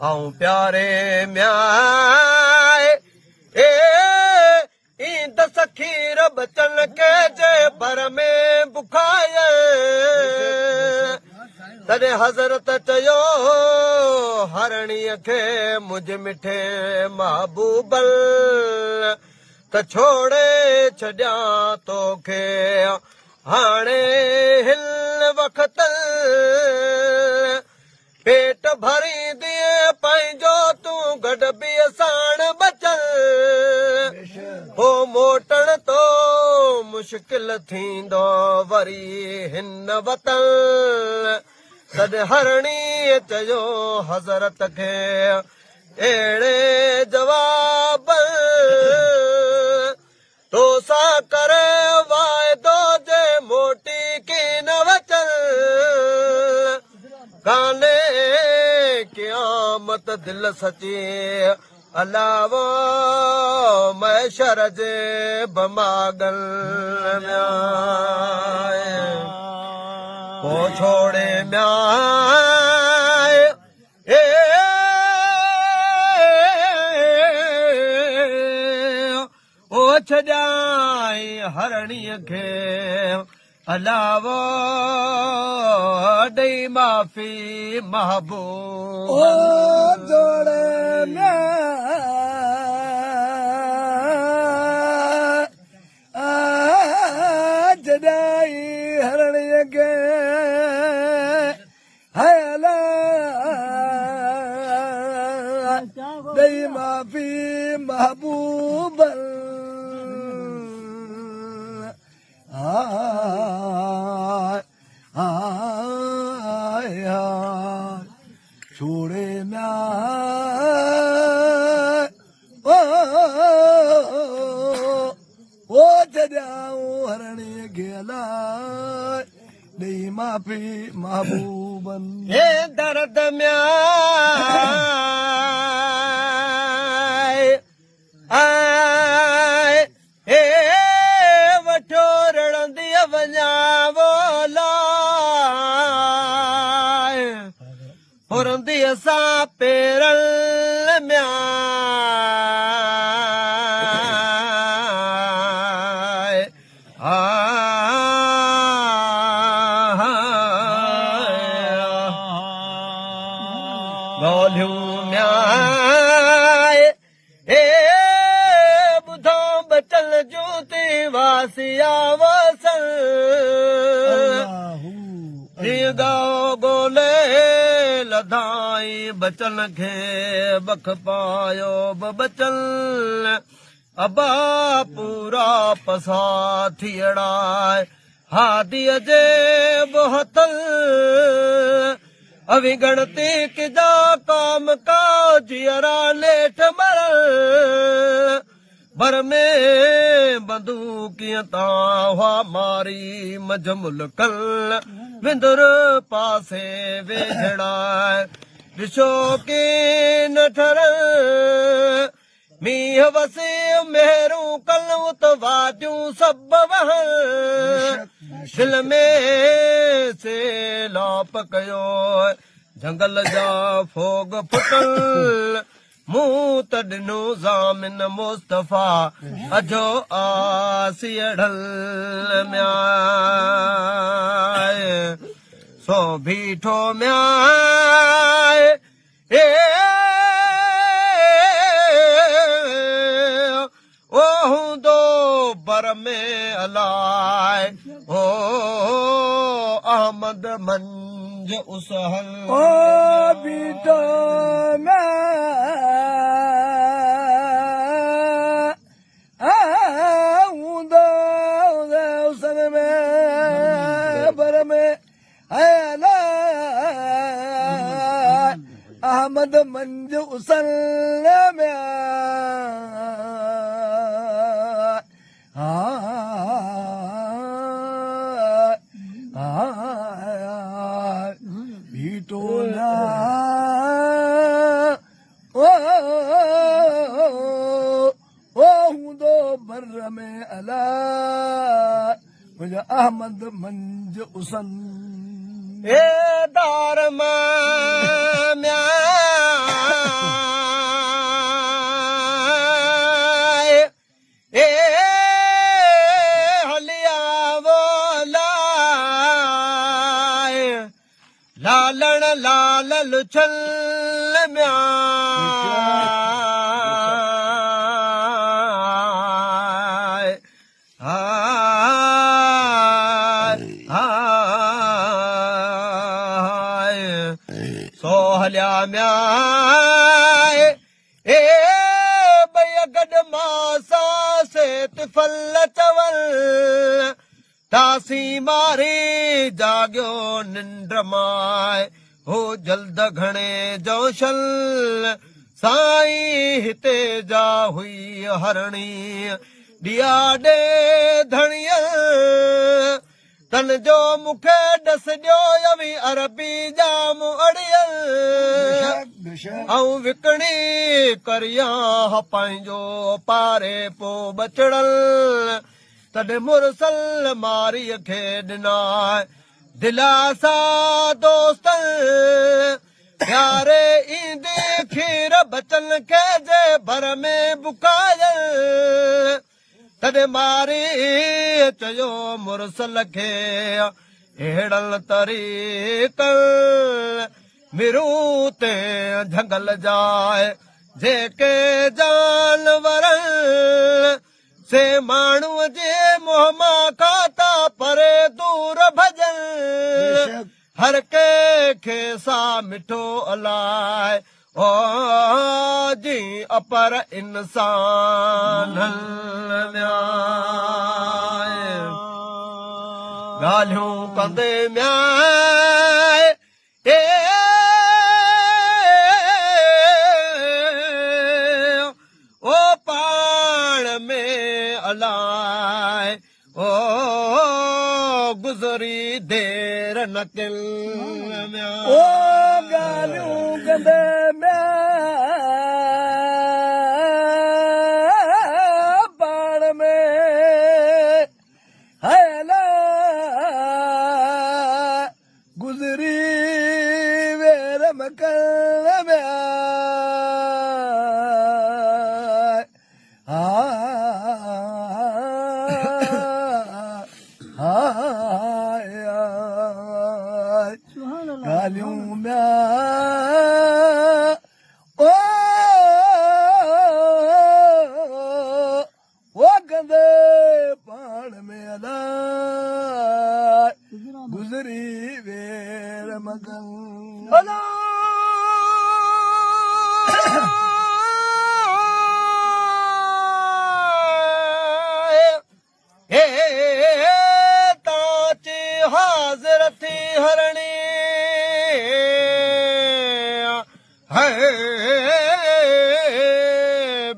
आऊं प्यारे म्याए ए ईंद सखीर बचन के जे भर में बुखाए तॾहिं हज़रत चयो हरणीअ खे मुंझ मिठे महबूबल त छोड़े छॾियां तोखे हाणे हिल वक़्त पेट भरींदीअ पंहिंजो तूं गॾ बि साण बचल हो मोटण तो मुश्किल थींदो वरी हिन वतन तॾहिं हरणीअ चयो हज़रत खे अहिड़े जवाब तो सां करे वाइदो जे मोटी कीन वचल काने क़यामत दिल सची अलावा मैशर जे बमागल को छोड़े म्याए ए ओ छॾाई हरणीअ खे अलावा ॾेई माफ़ी महबूब ओ जोड़े जॾाई हरणीअ खे हला ॾेई माफ़ी महबूब छोड़े म्या ओ जॾाऊं हरणीअ खे हलाए ॾेई माफ़ी महबूबन हे दर्द म्या हे वठो रड़ंदीअ वञा हुरंदीअ सां पेरल म्या ॻोल्हियूं म्याए हे ॿुधो बचल जूं थी वासिया वसल ॻोल्हे लधाई बचन खे बख पायो बचल अबा पूरा पसा थियड़ा हादीअ जे बोहतल अविगणती किजा काम का जियरा लेठ मरल बर में बंदूकियां तावा मारी मजमुल कल विंदुर पासे वेझड़ा ॾिसो की न ठरल मींहं वसे मेहरूं कल त वादियूं सभु वहल दिल में सेलाप कयो जंगल जा फोग फुटल मूं त ॾिनो ज़ामिन मुस्तफ़ा अजो आसियढ़ल म्याए सो बीठो म्याए ए ओ हूंदो बर में अलाए ओ अहमद मंज उसहल ओ बीठो उसन में बर में अहमद मंज उसल में बीठो ना ओ हूंदो बर में अला मुंहिंजो अहमद मंज उसन ए दार म्या लाल लुछल म्या सोहलिया म्या ए बय गड मासा से तिफल चवल तासी मारी जाग्यो निंड माए हो जल्द घणे जोशल साईं हिते जा हुई हरणी दिया डे धणियल तन जो मुखे डस ॾियो यवी अरबी जाम अड़ियल ऐं विकणी करिया पंहिंजो पारे पो बचड़ल तॾहिं मुरसल मारीअ खे ॾिना दिलासा दोस्त प्यारे ईंदे खीर बचन खे जे भर में बुकायल तॾहिं मारी चयो मुरसल खे अहिड़ल तरीक़ल मिरू ते झंगल जाए जेके जानवर से माण्हूअ जे मुंहं मां खाता परे दूर भॼन हर कंहिंखे सा मिठो अलाए ओ जी अपर इंसान ॻाल्हियूं कंदे म्याए ए ओ पाण में अलाए ओ गुज़री देर न किल ओ ॻाल्हियूं कंदे पाण में हला गुज़री वेर मकल ॻाल्हियूं ओ कंदे पाण में अदा गुज़री वेर मगन ताची हाज़िर थी हरणी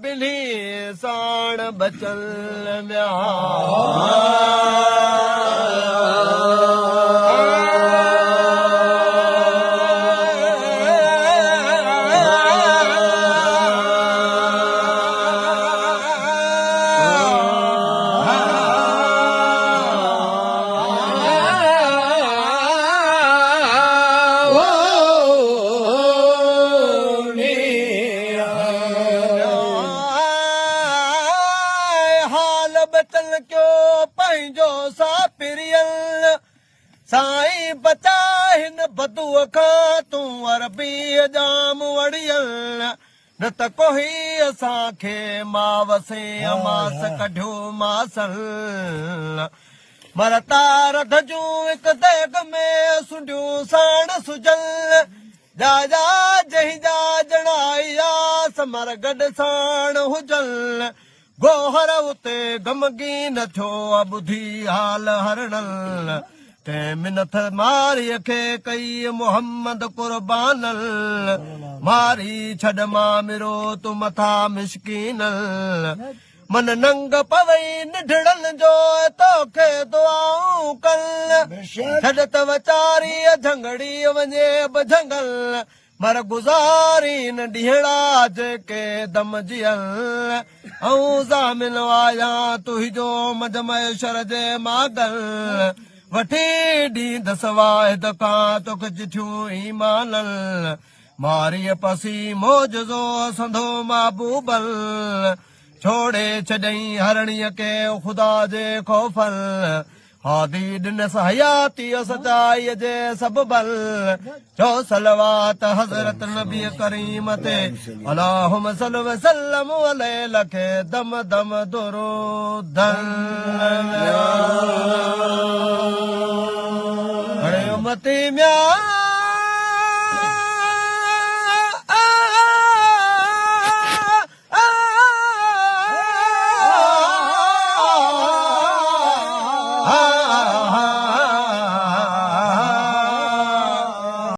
बिन्ही साण बचल म्या बचन क्यों पंहिंजो सा पिरियल साईं बचा हिन बदूअ खां तूं अरबी जाम वड़ियल न त कोई असांखे मावसे मास कढियो मासल मर तार धजूं हिक देग में सुंडियूं साण सुजल जा जा जही जा जणाया समर गॾ साण हुजल गोहर उते गमगी न थियो ॿुधी हाल हरणल तंहिं मिनथ मारीअ खे कई मोहम्मद कुर्बानल मारी छॾ मां मिरो तूं मथा मिसकीनल मन नंग पवई निढड़न जो तोखे दुआऊं कल छॾ त वीचारीअ झंगड़ी वञे बि झंगल मर गुज़ारी न ॾींहड़ा जेके दम जियल ऐं ज़ामिल आया तुंहिंजो मजमैशर जे मागल वठी ॾींदसि वाहिद खां तोखे चिठियूं ईमानल मारीअ पसी मौजज़ो संधो महबूबल छोड़े छॾई हरणीअ के ख़ुदा जे ख़ौफल हादी ॾिनस हयाती सचाई जे सब बल चो सलवात हज़रत नबी करीम ते अल्लाहुम सल्लि व सल्लम अलैहि लखे दम दम दुरूद अड़े उम्मती म्या